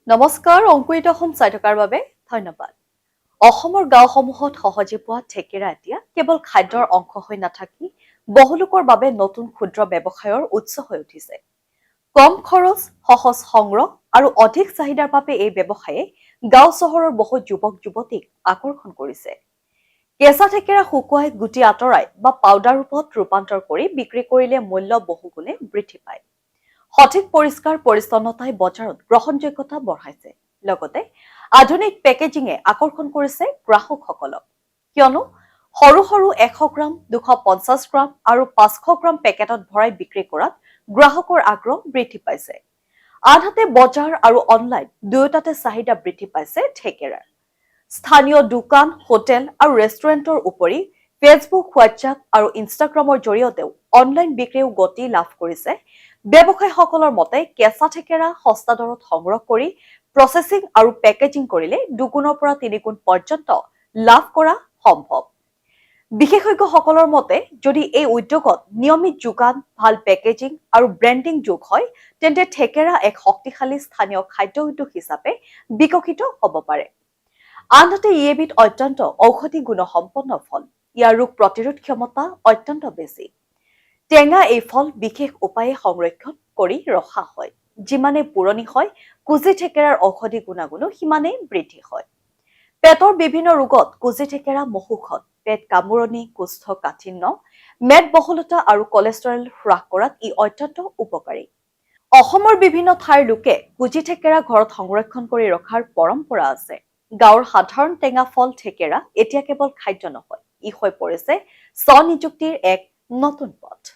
নমস্কাৰ, অংকুৰিত অসম চাই থকাৰ বাবে ধন্যবাদ। অসমৰ গাঁওসমূহত সহজে পোৱা ঠেকেৰা এতিয়া কেৱল খাদ্যৰ অংশ হৈ নাথাকি বহু লোকৰ বাবে নতুন ক্ষুদ্ৰ ব্যৱসায়ৰ উৎস হৈ উঠিছে। কম খৰচ, সহজ সংগ্ৰহ আৰু অধিক চাহিদাৰ বাবে এই ব্যৱসায়ে গাঁও চহৰৰ বহু যুৱক যুৱতীক আকৰ্ষণ কৰিছে। কেঁচা ঠেকেৰা শুকুৱাই গুটি আঁতৰাই বা পাউডাৰ ৰূপত ৰূপান্তৰ কৰি বিক্ৰী কৰিলে মূল্য বহুগুণে বৃদ্ধি পায়। সঠিক পৰিষ্কাৰ পৰিচ্ছন্নতাই বজাৰত গ্ৰহণযোগ্যতা বঢ়াইছে, লগতে আধুনিক পেকেজিঙে আকৰ্ষণ কৰিছে গ্ৰাহকসকলক। কিয়নো সৰু সৰু 100 গ্ৰাম, 250 গ্ৰাম আৰু 500 গ্ৰাম পেকেটত ভৰাই বিক্ৰী কৰাত গ্ৰাহকৰ আগ্ৰহ বৃদ্ধি পাইছে। আনহাতে বজাৰ আৰু অনলাইন দুয়োটাতে চাহিদা বৃদ্ধি পাইছে ঠেকেৰাৰ। স্থানীয় দোকান, হোটেল আৰু ৰেষ্টুৰেণ্টৰ উপৰি ফেচবুক, হোৱাটছআপ আৰু ইনষ্টাগ্ৰামৰ জৰিয়তেও অনলাইন বিক্ৰীও গতি লাভ কৰিছে। ব্যৱসায়ীসকলৰ মতে কেঁচা ঠেকেৰা সস্তা দৰত সংগ্ৰহ কৰি প্ৰচেছিং আৰু পেকেজিং কৰিলে 2 পৰা 3 গুণ পৰ্যন্ত লাভ কৰা সম্ভৱ। বিশেষজ্ঞসকলৰ মতে যদি এই উদ্যোগত নিয়মিত যোগান, ভাল পেকেজিং আৰু ব্ৰেণ্ডিং যোগ হয়, তেন্তে ঠেকেৰা এক শক্তিশালী স্থানীয় খাদ্য উদ্যোগ হিচাপে বিকশিত হ'ব পাৰে। আনহাতে ই এবিধ অত্যন্ত ঔষধি গুণসম্পন্ন ফল। ইয়াৰ ৰোগ প্ৰতিৰোধ ক্ষমতা অত্যন্ত বেছি। টেঙা এই ফল বিশেষ উপায়ে সংৰক্ষণ কৰি ৰখা হয়। যিমানে পুৰণি হয়, কুজি ঠেকেৰাৰ ঔষধি গুণাগুণো সিমানেই বৃদ্ধি হয়। পেটৰ বিভিন্ন ৰোগত কুজি ঠেকেৰা মহৌষধ। পেট কামোৰণি, কোষ্ঠকাঠিন্য, মেদবহুলতা আৰু কলেষ্টৰেল হ্ৰাস কৰাত ই অত্যন্ত উপকাৰী। অসমৰ বিভিন্ন ঠাইৰ লোকে কুজি ঠেকেৰা ঘৰত সংৰক্ষণ কৰি ৰখাৰ পৰম্পৰা আছে। গাঁৱৰ সাধাৰণ টেঙা ফল ঠেকেৰা এতিয়া কেৱল খাদ্য নহয়, ই হৈ পৰিছে স্বনিযুক্তিৰ এক নতুন পথ।